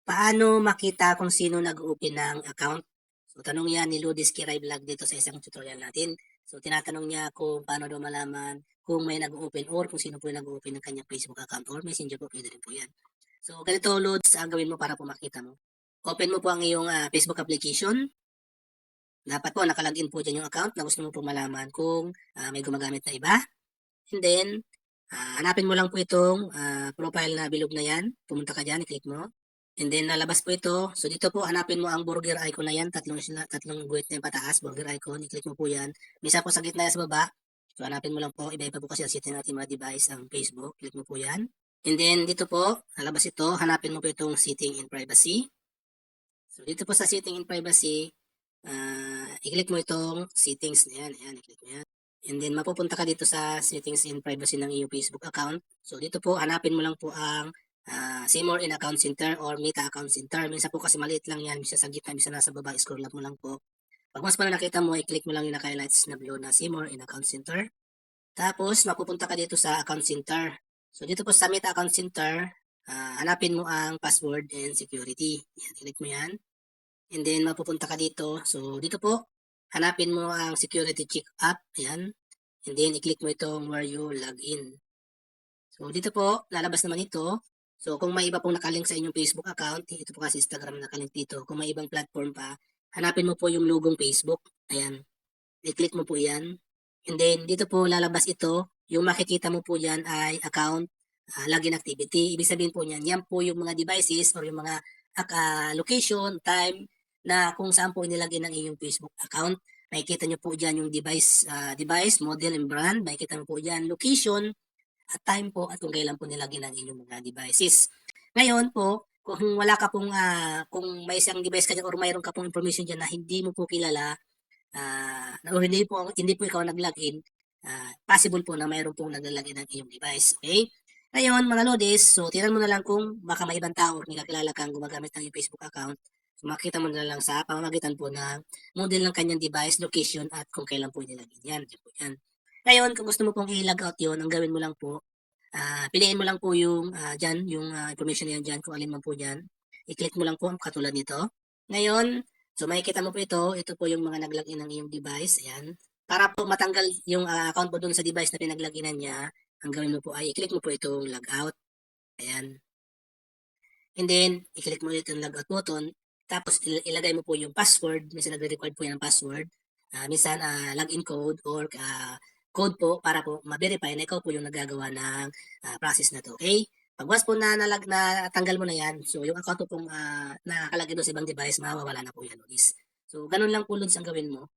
Paano makita kung sino nag-open ng account? So, tanong yan ni Ludis Kiray Vlog dito sa isang tutorial natin. So, tinatanong niya kung paano daw malaman kung may nag-open or kung sino po yung nag-open ng kanyang Facebook account or Messenger po, pwede rin po yan. So, ganito, Lods, ang gawin mo para po makita mo. Open mo po ang iyong Facebook application. Dapat po nakalagin po dyan yung account na gusto mo po malaman kung may gumagamit na iba. And then, hanapin mo lang po itong profile na bilog na yan. Pumunta ka dyan, i-click mo. And then, lalabas po ito. So, dito po, hanapin mo ang burger icon na yan. Tatlong guhit na yung pataas, burger icon. I-click mo po yan. Misa po sa gitna yan sa baba. So, hanapin mo lang po. Iba-iba po kasi ang setting natin mga device ang Facebook. Click mo po yan. And then, dito po, lalabas ito. Hanapin mo po itong setting and privacy. So, dito po sa setting and privacy, i-click mo itong settings na yan. Ayan, i-click mo yan. And then, mapupunta ka dito sa settings and privacy ng iyong Facebook account. So, dito po, hanapin mo lang po ang see more in account center or Meta account center. Minsan po kasi maliit lang yan. Minsan sa gitna, minsan nasa baba. Scroll up mo lang po. Pag mas pa na nakita mo, i-click mo lang yung naka-highlights na blue na see more in account center. Tapos, mapupunta ka dito sa account center. So, dito po sa Meta account center, hanapin mo ang password and security. Yan, i-click mo yan. And then, mapupunta ka dito. So, dito po, hanapin mo ang security check up. Ayan. And then, i-click mo itong where you log in. So, dito po, lalabas naman ito. So, kung may iba pong nakalink sa inyong Facebook account, ito po kasi Instagram nakalink dito. Kung may ibang platform pa, hanapin mo po yung logong Facebook. Ayan. I-click mo po yan. And then, dito po lalabas ito. Yung makikita mo po yan ay account login activity. Ibig sabihin po niyan, yan po yung mga devices or yung mga location, time, na kung saan po inilagay ng iyong Facebook account. Makikita nyo po dyan yung device, model and brand. Makikita nyo po dyan location, at time po, at kung kailan po nilagay ng inyong mga devices. Ngayon po, kung wala ka pong, kung may isang device ka dyan or mayroon ka pong information dyan na hindi mo po kilala, or hindi po ikaw nag-login, possible po na mayroon pong nag-login ng iyong device. Okay? Ngayon, mga lodis, so tinan mo na lang kung baka may ibang tao or may kakilala kang gumagamit ng iyong Facebook account. So, makita mo na lang sa pamamagitan po ng model ng kanyang device, location, at kung kailan po nilagay yan. Yan po yan. Ngayon, kung gusto mo pong i-log out yun, ang gawin mo lang po, piliin mo lang po yung dyan, yung information na yan dyan, kung alin man po dyan. I-click mo lang po katulad nito. Ngayon, so makikita mo po ito po yung mga nag-login ng iyong device. Ayan. Para po matanggal yung account mo dun sa device na pinag-loginan niya, ang gawin mo po ay i-click mo po itong log out. Ayan. And then, i-click mo itong log out button. Tapos, ilagay mo po yung password. Minsan nagre-record po yan ng password. Minsan, login code or code po para po ma-verify na ikaw po yung nagagawa ng process na to. Okay? Pag once po na natanggal mo na yan, so yung account po pong nakalagay doon sa ibang device, mawawala na po yan, Lods. So, ganun lang po, Lods, ang gawin mo.